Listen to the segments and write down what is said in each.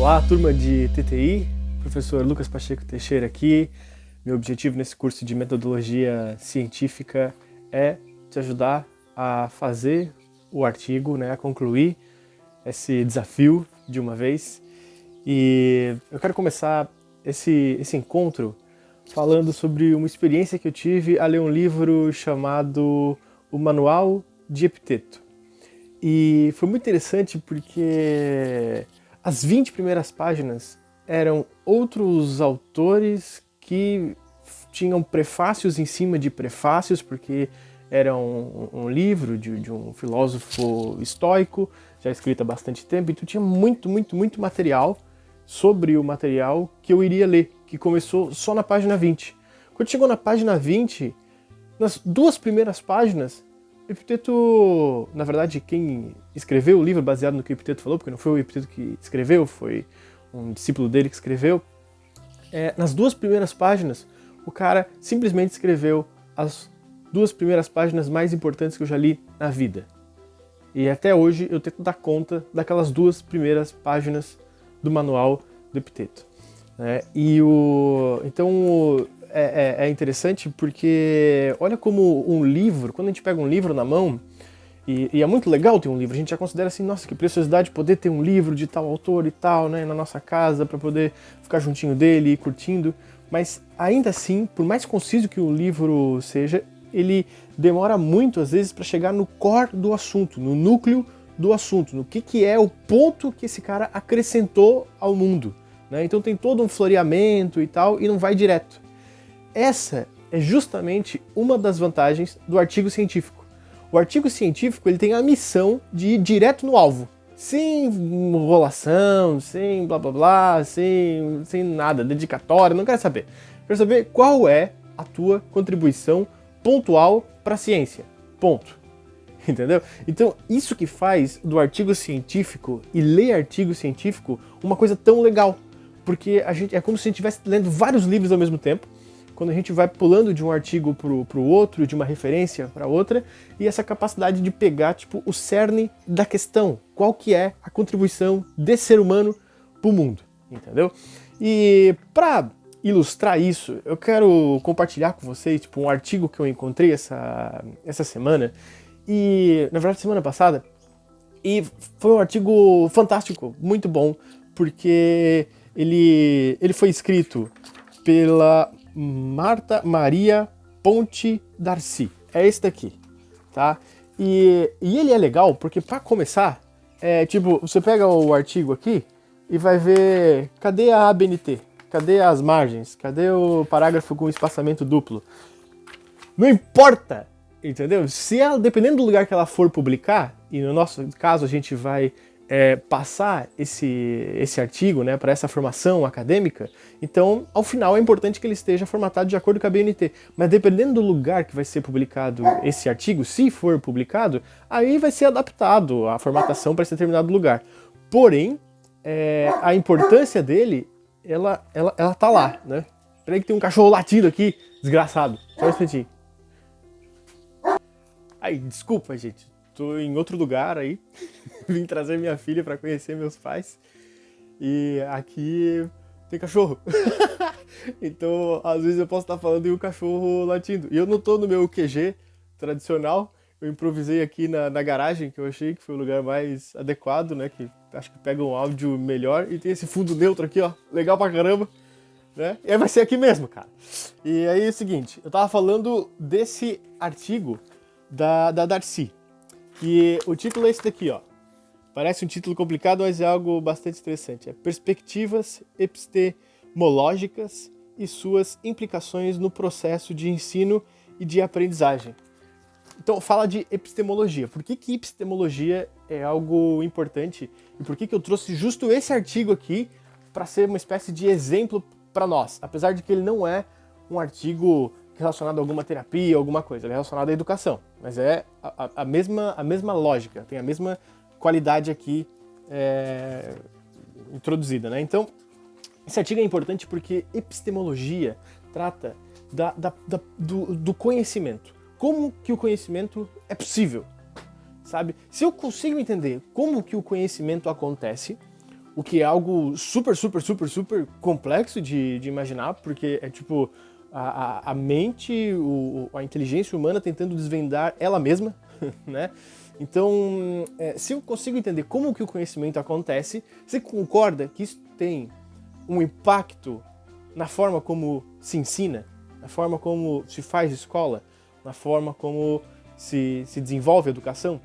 Olá, turma de TTI, professor Lucas Pacheco Teixeira aqui. Meu objetivo nesse curso de metodologia científica é te ajudar a fazer o artigo, a concluir esse desafio de uma vez. E eu quero começar esse encontro falando sobre uma experiência que eu tive a ler um livro chamado O Manual de Epiteto. E foi muito interessante porque as 20 primeiras páginas eram outros autores que tinham prefácios em cima de prefácios, porque era um livro de um filósofo estoico, já escrito há bastante tempo, então tinha muito material sobre o material que eu iria ler, que começou só na página 20. Quando chegou na página 20, nas duas primeiras páginas, Epiteto, na verdade, quem escreveu o livro baseado no que o Epiteto falou, porque não foi o Epiteto que escreveu, foi um discípulo dele que escreveu, nas duas primeiras páginas, o cara simplesmente escreveu as duas primeiras páginas mais importantes que eu já li na vida. E até hoje eu tento dar conta daquelas duas primeiras páginas do manual do Epiteto. Então é interessante porque olha como um livro, quando a gente pega um livro na mão, e é muito legal ter um livro, a gente já considera assim, nossa, que preciosidade poder ter um livro de tal autor e tal, na nossa casa, para poder ficar juntinho dele e curtindo, mas ainda assim, por mais conciso que o livro seja, ele demora muito às vezes para chegar no core do assunto, no núcleo do assunto, no que é o ponto que esse cara acrescentou ao mundo. Então tem todo um floreamento e tal, e não vai direto. Essa é justamente uma das vantagens do artigo científico. O artigo científico ele tem a missão de ir direto no alvo, sem enrolação, sem blá blá blá, sem nada, dedicatória, não quero saber. Quero saber qual é a tua contribuição pontual para a ciência. Ponto. Entendeu? Então, isso que faz do artigo científico e ler artigo científico uma coisa tão legal. Porque é como se a gente estivesse lendo vários livros ao mesmo tempo, quando a gente vai pulando de um artigo para o outro, de uma referência para outra, e essa capacidade de pegar o cerne da questão, qual que é a contribuição desse ser humano para o mundo, entendeu? E para ilustrar isso, eu quero compartilhar com vocês um artigo que eu encontrei essa semana, e na verdade semana passada, e foi um artigo fantástico, muito bom, porque ele foi escrito pela Marta Maria Ponte Darcy. É esse daqui, tá? E ele é legal porque, para começar, você pega o artigo aqui e vai ver, cadê a ABNT? Cadê as margens? Cadê o parágrafo com espaçamento duplo? Não importa, entendeu? Se ela, dependendo do lugar que ela for publicar, e no nosso caso a gente vai passar esse artigo para essa formação acadêmica, então ao final é importante que ele esteja formatado de acordo com a BNT. Mas dependendo do lugar que vai ser publicado esse artigo, se for publicado, aí vai ser adaptado a formatação para esse determinado lugar. Porém, a importância dele, ela tá lá, né? Peraí que tem um cachorro latindo aqui, desgraçado. Só um instantinho. Ai, desculpa, gente. Tô em outro lugar aí, vim trazer minha filha para conhecer meus pais, e aqui tem cachorro. Então, às vezes eu posso estar falando e o cachorro latindo. E eu não tô no meu QG tradicional, eu improvisei aqui na garagem, que eu achei que foi o lugar mais adequado, que acho que pega um áudio melhor, e tem esse fundo neutro aqui, ó, legal pra caramba, E aí vai ser aqui mesmo, cara. E aí é o seguinte, eu tava falando desse artigo da Darcy. E o título é esse daqui, ó. Parece um título complicado, mas é algo bastante interessante. É Perspectivas Epistemológicas e suas implicações no processo de ensino e de aprendizagem. Então, fala de epistemologia. Por que epistemologia é algo importante? E por que eu trouxe justo esse artigo aqui para ser uma espécie de exemplo para nós? Apesar de que ele não é um artigo relacionado a alguma terapia, alguma coisa, ele é relacionado à educação, mas é a mesma lógica, tem a mesma qualidade aqui introduzida, Então, esse artigo é importante porque epistemologia trata do conhecimento, como que o conhecimento é possível, sabe? Se eu consigo entender como que o conhecimento acontece, o que é algo super, super, super, super complexo de imaginar, porque é tipo a mente, a inteligência humana tentando desvendar ela mesma, né? Então, se eu consigo entender como que o conhecimento acontece, você concorda que isso tem um impacto na forma como se ensina, na forma como se faz escola, na forma como se desenvolve a educação?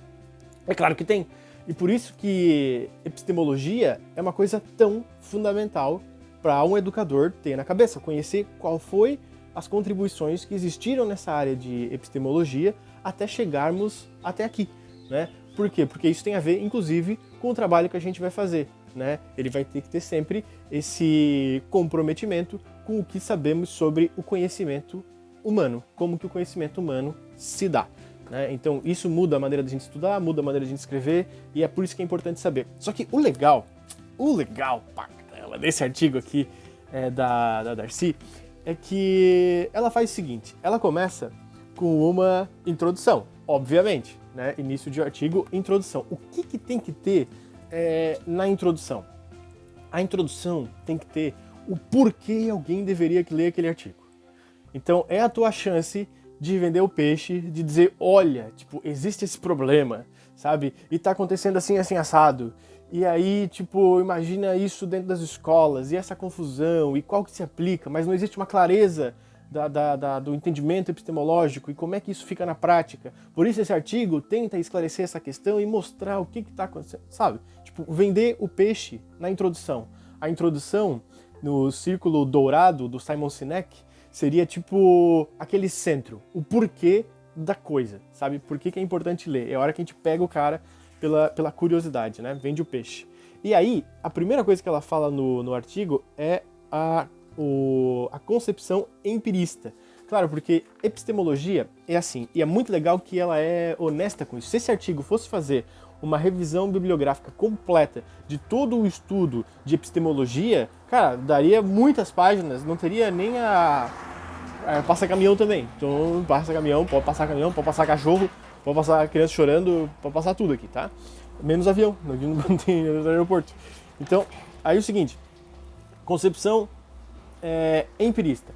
É claro que tem. E por isso que epistemologia é uma coisa tão fundamental para um educador ter na cabeça, conhecer qual foi as contribuições que existiram nessa área de epistemologia até chegarmos até aqui, né? Por quê? Porque isso tem a ver, inclusive, com o trabalho que a gente vai fazer, né? Ele vai ter que ter sempre esse comprometimento com o que sabemos sobre o conhecimento humano, como que o conhecimento humano se dá, né? Então isso muda a maneira de a gente estudar, muda a maneira de a gente escrever, e é por isso que é importante saber. Só que o legal pra caramba desse artigo aqui da Darcy é que ela faz o seguinte, ela começa com uma introdução, obviamente, né? Início de artigo, introdução. O que tem que ter na introdução? A introdução tem que ter o porquê alguém deveria ler aquele artigo. Então é a tua chance de vender o peixe, de dizer, olha, tipo, existe esse problema, sabe? E tá acontecendo assim, assim, assado. E aí, tipo, imagina isso dentro das escolas, e essa confusão, e qual que se aplica, mas não existe uma clareza do entendimento epistemológico e como é que isso fica na prática. Por isso esse artigo tenta esclarecer essa questão e mostrar o que está acontecendo, sabe? Tipo, vender o peixe na introdução. A introdução, no Círculo Dourado do Simon Sinek, seria tipo aquele centro, o porquê da coisa, sabe? Por que é importante ler? É a hora que a gente pega o cara pela curiosidade, né? Vende o peixe. E aí, a primeira coisa que ela fala no artigo é a concepção empirista. Claro, porque epistemologia é assim, e é muito legal que ela é honesta com isso. Se esse artigo fosse fazer uma revisão bibliográfica completa de todo o estudo de epistemologia, cara, daria muitas páginas, não teria nem passa caminhão também. Então, passa caminhão, pode passar cachorro, pode passar criança chorando, pode passar tudo aqui, tá? Menos avião, não tem aeroporto. Então, aí é o seguinte, concepção empirista.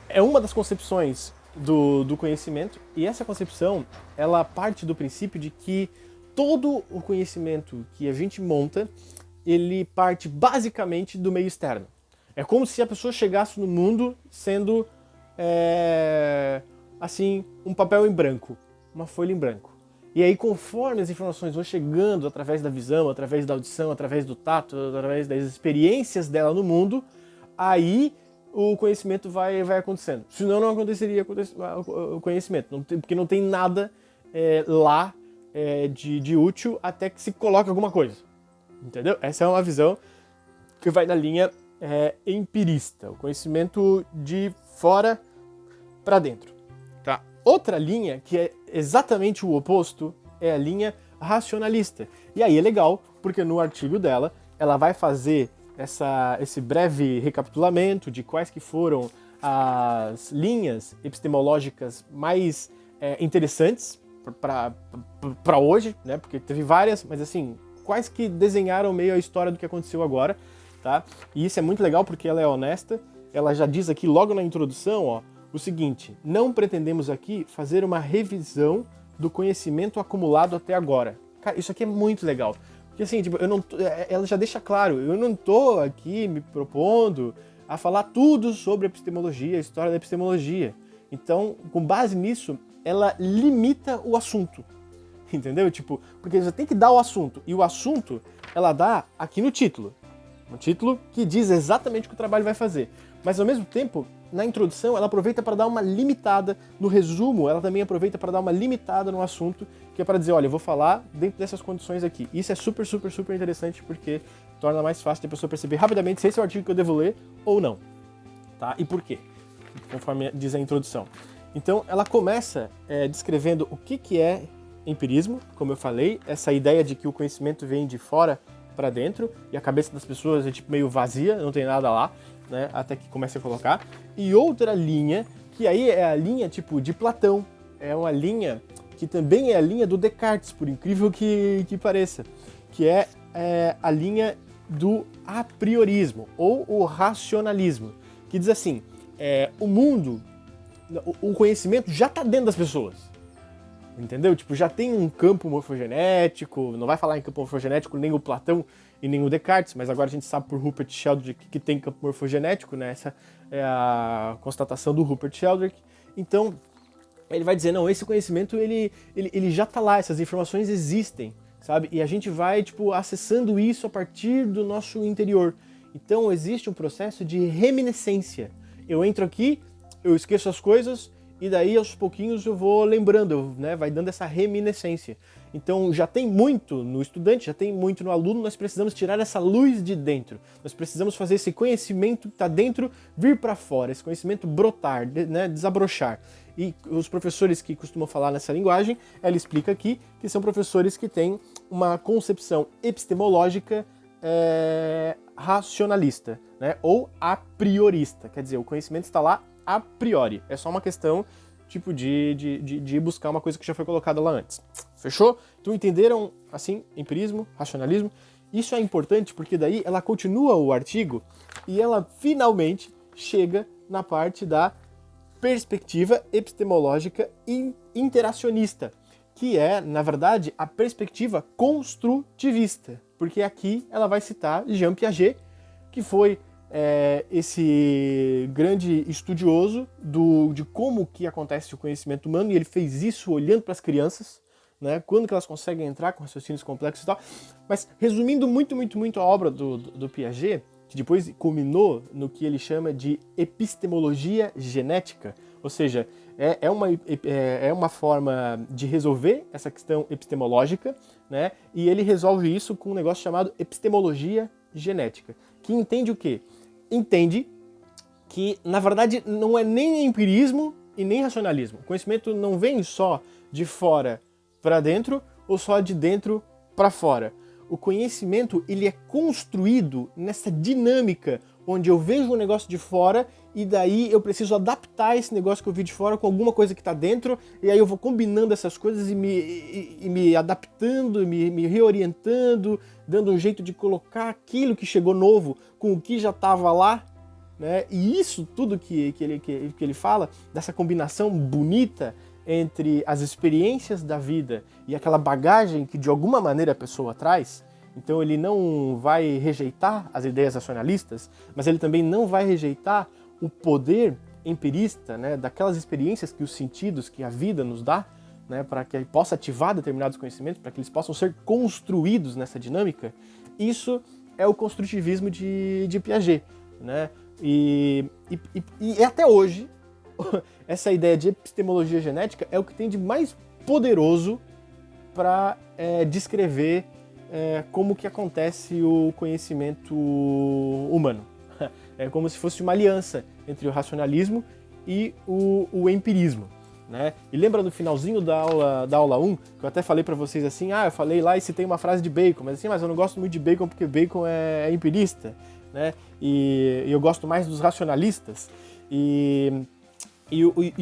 É uma das concepções do conhecimento, e essa concepção, ela parte do princípio de que todo o conhecimento que a gente monta, ele parte basicamente do meio externo. É como se a pessoa chegasse no mundo sendo, assim, um papel em branco, uma folha em branco. E aí, conforme as informações vão chegando através da visão, através da audição, através do tato, através das experiências dela no mundo, aí o conhecimento vai acontecendo. Senão não aconteceria o conhecimento, porque não tem nada lá de útil até que se coloque alguma coisa. Entendeu? Essa é uma visão que vai na linha empirista, o conhecimento de fora para dentro. Tá? Outra linha, que é exatamente o oposto, é a linha racionalista. E aí é legal, porque no artigo dela, ela vai fazer esse breve recapitulamento de quais que foram as linhas epistemológicas mais interessantes para hoje, né? Porque teve várias, mas assim, quais que desenharam meio a história do que aconteceu agora, tá? E isso é muito legal porque ela é honesta, ela já diz aqui logo na introdução, ó, o seguinte: não pretendemos aqui fazer uma revisão do conhecimento acumulado até agora. Cara, isso aqui é muito legal. Porque assim, tipo, ela já deixa claro, eu não tô aqui me propondo a falar tudo sobre epistemologia, a história da epistemologia. Então, com base nisso, ela limita o assunto. Entendeu? Tipo, porque você tem que dar o assunto. E o assunto, ela dá aqui no título. Um título que diz exatamente o que o trabalho vai fazer. Mas, ao mesmo tempo, na introdução, ela aproveita para dar uma limitada. No resumo, ela também aproveita para dar uma limitada no assunto, que é para dizer, olha, eu vou falar dentro dessas condições aqui. Isso é super, super, super interessante, porque torna mais fácil de a pessoa perceber rapidamente se esse é o artigo que eu devo ler ou não. Tá? E por quê? Conforme diz a introdução. Então, ela começa descrevendo o que é empirismo, como eu falei, essa ideia de que o conhecimento vem de fora para dentro, e a cabeça das pessoas é tipo meio vazia, não tem nada lá, né, até que comece a colocar. E outra linha, que aí é a linha tipo de Platão, é uma linha que também é a linha do Descartes, por incrível que pareça, que é a linha do apriorismo, ou o racionalismo, que diz assim, o mundo, o conhecimento já está dentro das pessoas, entendeu? Tipo, já tem um campo morfogenético, não vai falar em campo morfogenético nem o Platão e nem o Descartes, mas agora a gente sabe por Rupert Sheldrake que tem campo morfogenético, né? Essa é a constatação do Rupert Sheldrake. Então, ele vai dizer, não, esse conhecimento, ele já está lá, essas informações existem, sabe? E a gente vai, tipo, acessando isso a partir do nosso interior. Então, existe um processo de reminiscência. Eu entro aqui, eu esqueço as coisas, e daí aos pouquinhos eu vou lembrando, né? Vai dando essa reminiscência. Então já tem muito no estudante, já tem muito no aluno, nós precisamos tirar essa luz de dentro. Nós precisamos fazer esse conhecimento que está dentro vir para fora, esse conhecimento brotar, né? Desabrochar. E os professores que costumam falar nessa linguagem, ela explica aqui que são professores que têm uma concepção epistemológica racionalista, né? Ou a priorista, quer dizer, o conhecimento está lá a priori. É só uma questão, tipo, de buscar uma coisa que já foi colocada lá antes. Fechou? Então entenderam, assim, empirismo, racionalismo? Isso é importante porque daí ela continua o artigo e ela finalmente chega na parte da perspectiva epistemológica interacionista, que é, na verdade, a perspectiva construtivista. Porque aqui ela vai citar Jean Piaget, que foi esse grande estudioso de como que acontece o conhecimento humano, e ele fez isso olhando para as crianças, né, quando que elas conseguem entrar com raciocínios complexos e tal. Mas resumindo muito a obra do Piaget, que depois culminou no que ele chama de epistemologia genética, ou seja, é uma forma de resolver essa questão epistemológica, né, e ele resolve isso com um negócio chamado epistemologia genética, que entende o quê? Entende que, na verdade, não é nem empirismo e nem racionalismo. O conhecimento não vem só de fora para dentro ou só de dentro para fora. O conhecimento, ele é construído nessa dinâmica onde eu vejo um negócio de fora e daí eu preciso adaptar esse negócio que eu vi de fora com alguma coisa que está dentro, e aí eu vou combinando essas coisas e me adaptando, me reorientando, dando um jeito de colocar aquilo que chegou novo com o que já estava lá, né? E isso tudo que ele fala, dessa combinação bonita entre as experiências da vida e aquela bagagem que de alguma maneira a pessoa traz. Então ele não vai rejeitar as ideias racionalistas, mas ele também não vai rejeitar o poder empirista, né, daquelas experiências que os sentidos, que a vida nos dá, né, para que ele possa ativar determinados conhecimentos, para que eles possam ser construídos nessa dinâmica. Isso é o construtivismo de Piaget, né? E até hoje, essa ideia de epistemologia genética é o que tem de mais poderoso para descrever como que acontece o conhecimento humano. É como se fosse uma aliança entre o racionalismo e o empirismo, né? E lembra no finalzinho da aula 1, que eu até falei para vocês assim, eu falei lá e citei uma frase de Bacon, mas assim, mas eu não gosto muito de Bacon porque Bacon é empirista, né? E eu gosto mais dos racionalistas. E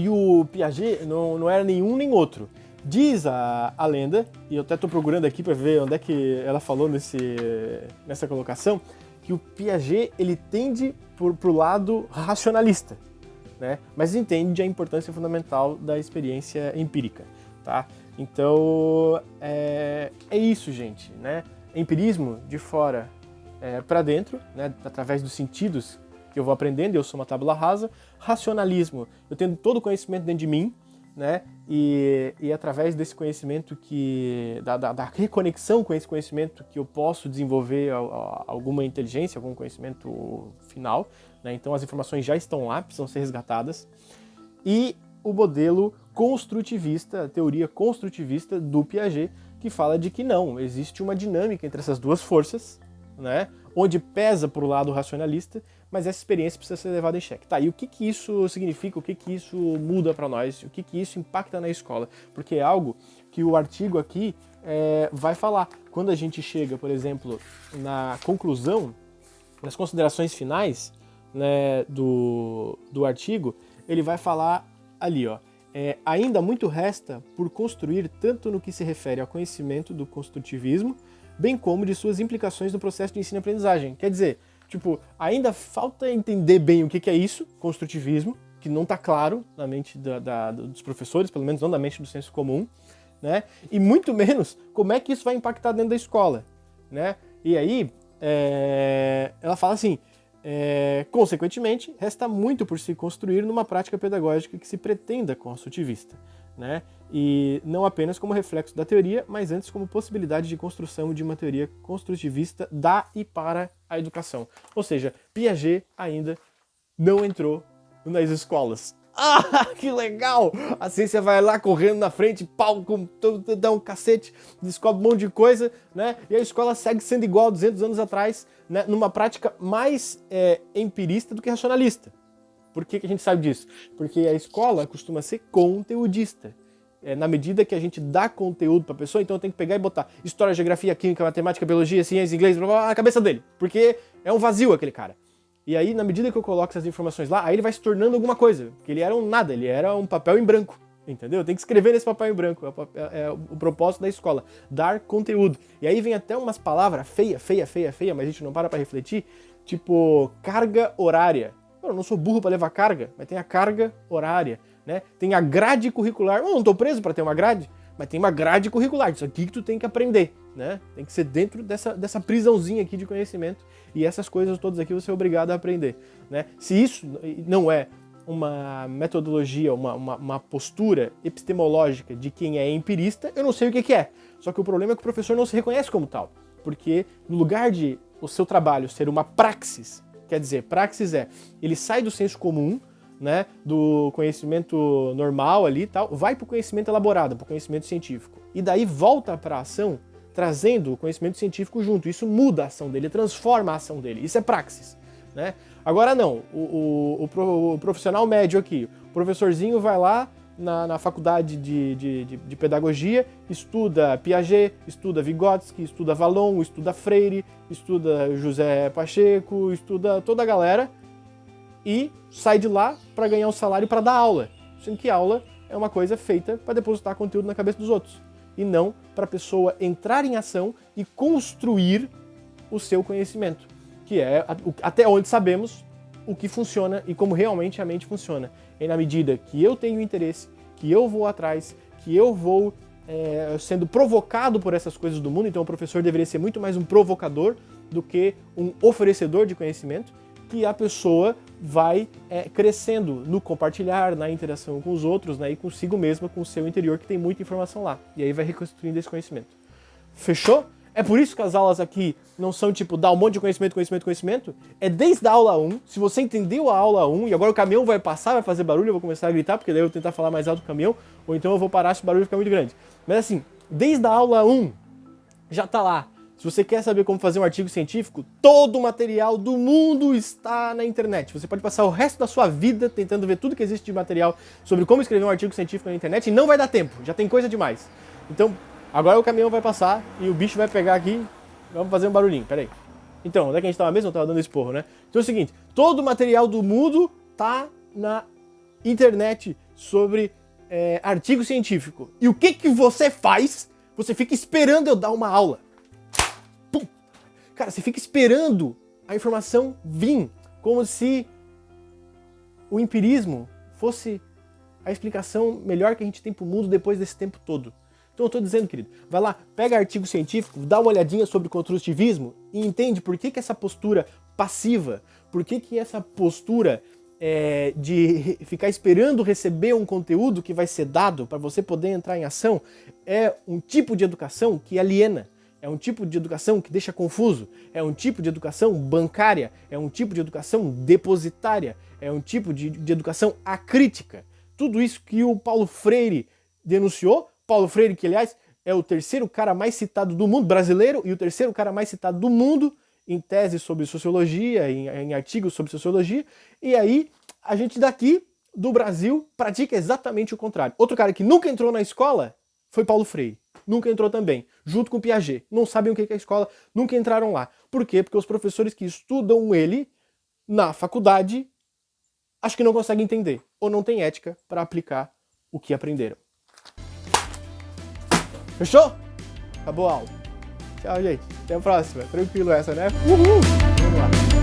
o Piaget não era nenhum nem outro. Diz a lenda, e eu até estou procurando aqui para ver onde é que ela falou nessa colocação, que o Piaget ele tende pro lado racionalista, né? Mas entende a importância fundamental da experiência empírica, tá? Então é isso, gente, né? Empirismo de fora para dentro, né? Através dos sentidos que eu vou aprendendo, eu sou uma tábula rasa. Racionalismo, eu tenho todo o conhecimento dentro de mim, né? E através desse conhecimento da reconexão com esse conhecimento que eu posso desenvolver alguma inteligência, algum conhecimento final, né? Então as informações já estão lá, precisam ser resgatadas. E o modelo construtivista, a teoria construtivista do Piaget, que fala de que não, existe uma dinâmica entre essas duas forças, né? Onde pesa para o lado racionalista, mas essa experiência precisa ser levada em xeque. Tá, e o que isso significa, o que isso muda para nós, o que isso impacta na escola? Porque é algo que o artigo aqui vai falar. Quando a gente chega, por exemplo, na conclusão, nas considerações finais, né, do artigo, ele vai falar ali, ó, ainda muito resta por construir tanto no que se refere ao conhecimento do construtivismo, bem como de suas implicações no processo de ensino-aprendizagem. Quer dizer, tipo, ainda falta entender bem o que é isso, construtivismo, que não está claro na mente dos professores, pelo menos não da mente do senso comum, né? E muito menos como é que isso vai impactar dentro da escola, né? E aí, ela fala assim, consequentemente, resta muito por se construir numa prática pedagógica que se pretenda construtivista, né? E não apenas como reflexo da teoria, mas antes como possibilidade de construção de uma teoria construtivista da e para a educação. Ou seja, Piaget ainda não entrou nas escolas. Ah, que legal! A ciência vai lá correndo na frente, pau, dá um cacete, descobre um monte de coisa, né? E a escola segue sendo igual a 200 anos atrás, né? Numa prática mais empirista do que racionalista. Por que a gente sabe disso? Porque a escola costuma ser conteudista. Na medida que a gente dá conteúdo para a pessoa, então eu tenho que pegar e botar história, geografia, química, matemática, biologia, ciência, inglês, blá, blá, blá, na cabeça dele. Porque é um vazio aquele cara. E aí, na medida que eu coloco essas informações lá, aí ele vai se tornando alguma coisa. Porque ele era um nada, ele era um papel em branco. Entendeu? Tem que escrever nesse papel em branco. É o propósito da escola. Dar conteúdo. E aí vem até umas palavras feia, mas a gente não para refletir. Tipo, carga horária. Eu não sou burro para levar carga, mas tem a carga horária, né? Tem a grade curricular. Eu não tô preso para ter uma grade, mas tem uma grade curricular. Isso aqui que tu tem que aprender, né? Tem que ser dentro dessa prisãozinha aqui de conhecimento. E essas coisas todas aqui você é obrigado a aprender, né? Se isso não é uma metodologia, uma postura epistemológica de quem é empirista, eu não sei o que é. Só que o problema é que o professor não se reconhece como tal. Porque no lugar de o seu trabalho ser uma praxis, quer dizer, praxis ele sai do senso comum, né, do conhecimento normal ali e tal, vai para o conhecimento elaborado, para o conhecimento científico. E daí volta para a ação, trazendo o conhecimento científico junto. Isso muda a ação dele, transforma a ação dele. Isso é praxis, né? Agora não, o profissional médio aqui, o professorzinho vai lá na faculdade de pedagogia, estuda Piaget, estuda Vygotsky, estuda Vallon, estuda Freire, estuda José Pacheco, estuda toda a galera e sai de lá para ganhar um salário para dar aula. Sendo que aula é uma coisa feita para depositar conteúdo na cabeça dos outros e não para a pessoa entrar em ação e construir o seu conhecimento, que é até onde sabemos o que funciona e como realmente a mente funciona. E na medida que eu tenho interesse, que eu vou atrás, que eu vou sendo provocado por essas coisas do mundo, então o professor deveria ser muito mais um provocador do que um oferecedor de conhecimento, que a pessoa vai crescendo no compartilhar, na interação com os outros, né, e consigo mesma, com o seu interior, que tem muita informação lá. E aí vai reconstruindo esse conhecimento. Fechou? É por isso que as aulas aqui não são tipo dar um monte de conhecimento. É desde a aula 1, se você entendeu a aula 1 e agora o caminhão vai passar, vai fazer barulho, eu vou começar a gritar, porque daí eu vou tentar falar mais alto do caminhão, ou então eu vou parar se o barulho ficar muito grande. Mas assim, desde a aula 1 já tá lá. Se você quer saber como fazer um artigo científico, todo o material do mundo está na internet. Você pode passar o resto da sua vida tentando ver tudo que existe de material sobre como escrever um artigo científico na internet e não vai dar tempo, já tem coisa demais. Então, agora o caminhão vai passar e o bicho vai pegar aqui, vamos fazer um barulhinho, peraí. Então, onde é que a gente estava mesmo? Eu estava dando esporro, né? Então é o seguinte, todo o material do mundo tá na internet sobre artigo científico. E o que você faz? Você fica esperando eu dar uma aula. Pum. Cara, você fica esperando a informação vir, como se o empirismo fosse a explicação melhor que a gente tem pro mundo depois desse tempo todo. Então eu tô dizendo, querido, vai lá, pega artigo científico, dá uma olhadinha sobre construtivismo e entende por que essa postura passiva, por que essa postura de ficar esperando receber um conteúdo que vai ser dado para você poder entrar em ação é um tipo de educação que aliena, é um tipo de educação que deixa confuso, é um tipo de educação bancária, é um tipo de educação depositária, é um tipo de educação acrítica. Tudo isso que o Paulo Freire denunciou, Paulo Freire, que aliás é o terceiro cara mais citado do mundo, brasileiro, e o terceiro cara mais citado do mundo em tese sobre sociologia, em artigos sobre sociologia, e aí a gente daqui, do Brasil, pratica exatamente o contrário. Outro cara que nunca entrou na escola foi Paulo Freire. Nunca entrou também, junto com Piaget. Não sabem o que é a escola, nunca entraram lá. Por quê? Porque os professores que estudam ele na faculdade acho que não conseguem entender, ou não têm ética para aplicar o que aprenderam. Fechou? Acabou a aula. Tchau, gente. Até a próxima. Tranquilo essa, né? Uhul! Vamos lá.